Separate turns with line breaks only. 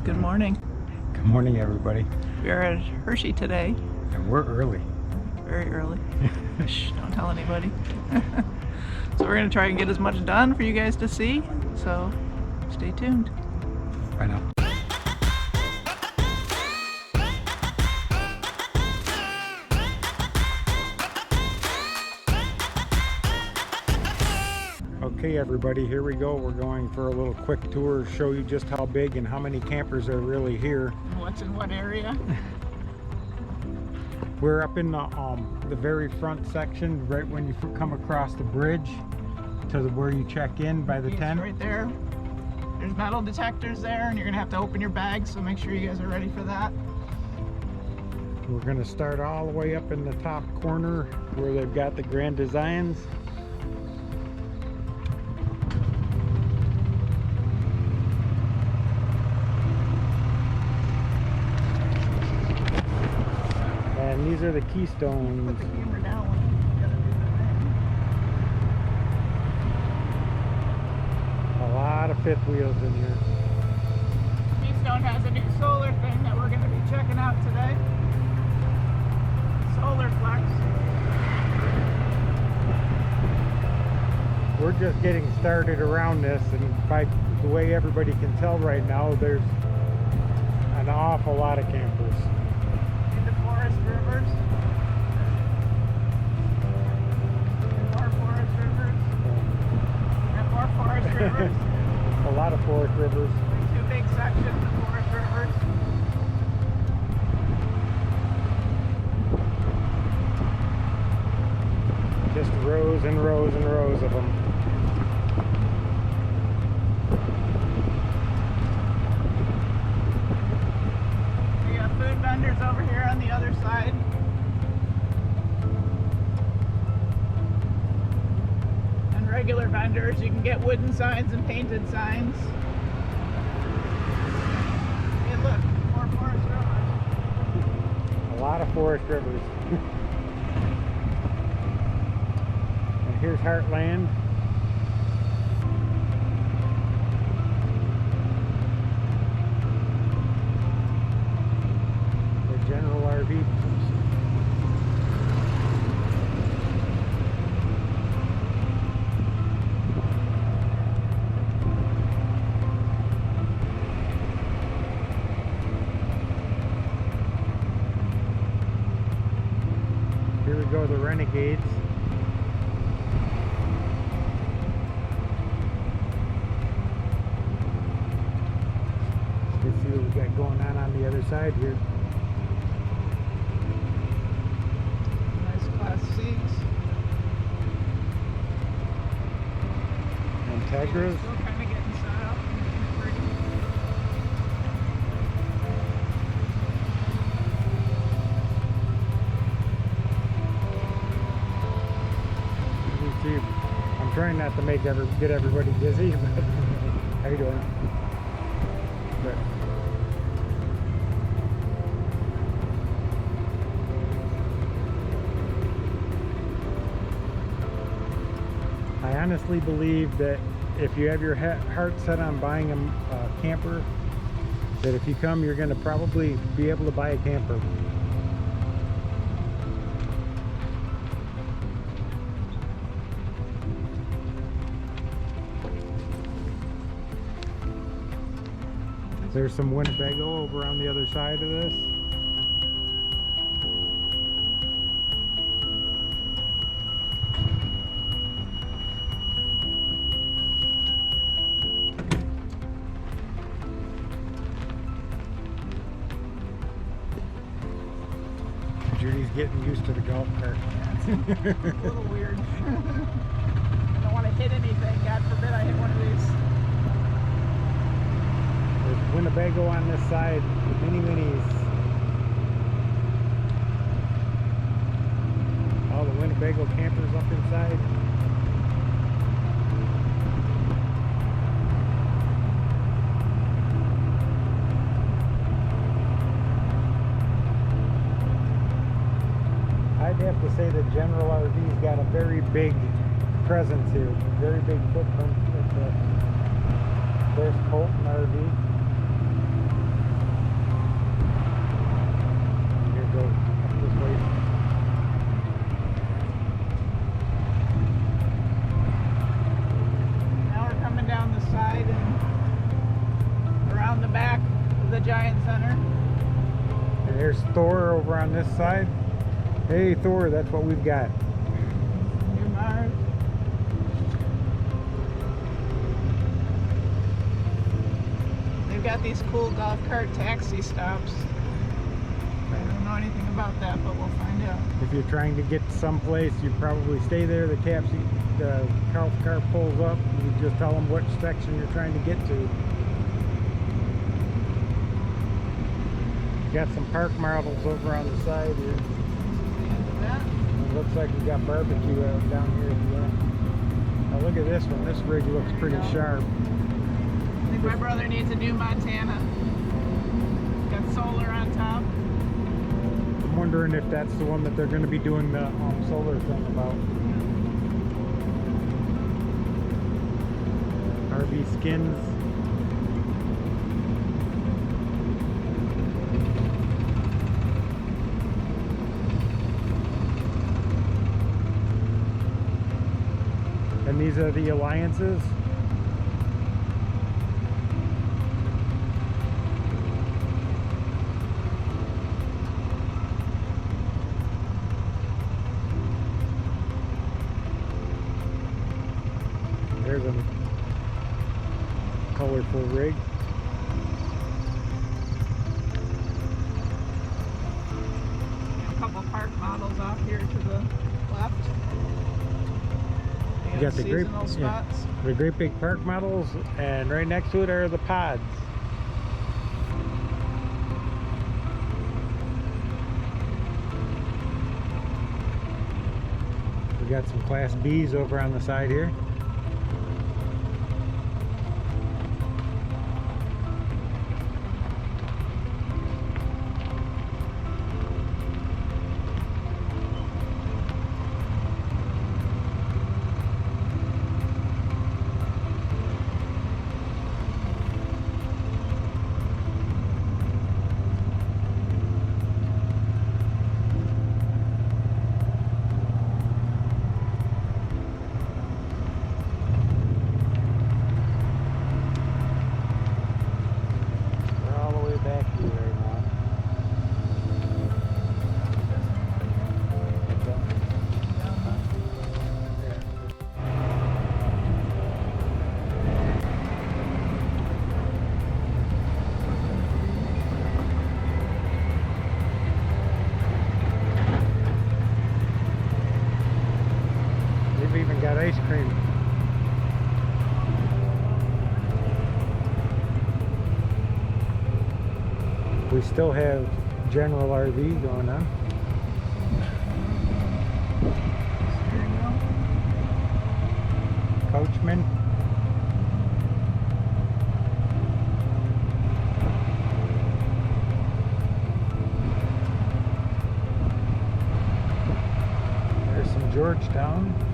Good morning.
Good morning, everybody.
We are at Hershey today.
And we're early.
Very early. Shh, don't tell anybody. So we're going to try and get as much done for you guys to see. So stay tuned.
Bye now. Okay, everybody, here we go. We're going for a little quick tour, show you just how big and how many campers are really here.
And what's in what area?
We're up in the very front section, right when you come across the bridge to where you check in by the tent.
Right there. There's metal detectors there, and you're gonna have to open your bags, so make sure you guys are ready for that.
We're gonna start all the way up in the top corner where they've got the Grand Designs. And these are the keystones.
Put the camera down when you gotta do the thing.
A lot of fifth wheels in here.
Keystone has a new solar thing that we're gonna be checking out today. Solar Flex.
We're just getting started around this, and by the way everybody can tell right now, there's an awful lot of campers.
Into Forest Rivers. And more Forest Rivers. And more Forest Rivers.
A lot of Forest Rivers.
Two big sections of Forest Rivers.
Just rows and rows and rows of them.
We got food vendors over here on the other side. And regular vendors. You can get wooden signs and painted signs. Hey, look, more Forest Rivers.
A lot of Forest Rivers. And here's Heartland. The General RV. Here we go, the Renegades. Let's see what we got going on the other side here.
Nice Class C's.
Integras.
Still kind of getting set up. Pretty.
You can see, I'm trying not to get everybody dizzy, but how you doing? But I honestly believe that if you have your heart set on buying a camper, that if you come, you're going to probably be able to buy a camper. There's some Winnebago over on the other side of this. Judy's getting used to the golf cart.
Yeah, it's a little weird. I don't want to hit anything. God forbid I hit one of these.
There's Winnebago on this side, mini minis. All the Winnebago campers up inside. I'd have to say that General RV's got a very big presence here, very big footprint. There's Colton RV.
the Giant Center.
And there's Thor over on this side. Hey Thor, that's what we've got.
Near Mars. They've got these cool golf cart taxi stops. I don't know anything about that, but we'll find out.
If you're trying to get someplace, you probably stay there. The golf cart pulls up. You just tell them which section you're trying to get to. Got some park models over on the side here. It looks like we got barbecue out down here as well. Now look at this one. This rig looks pretty sharp.
I think my brother needs a new Montana. Got solar on top.
I'm wondering if that's the one that they're going to be doing the solar thing about. RV skins. And these are the alliances. There's a colorful rig.
A couple park models off here to the left.
You got the
seasonal spots.
The great big park models, and right next to it are the pods. We got some Class Bs over on the side here. Even got ice cream. We still have general RV going on. Coachman. There's some Georgetown.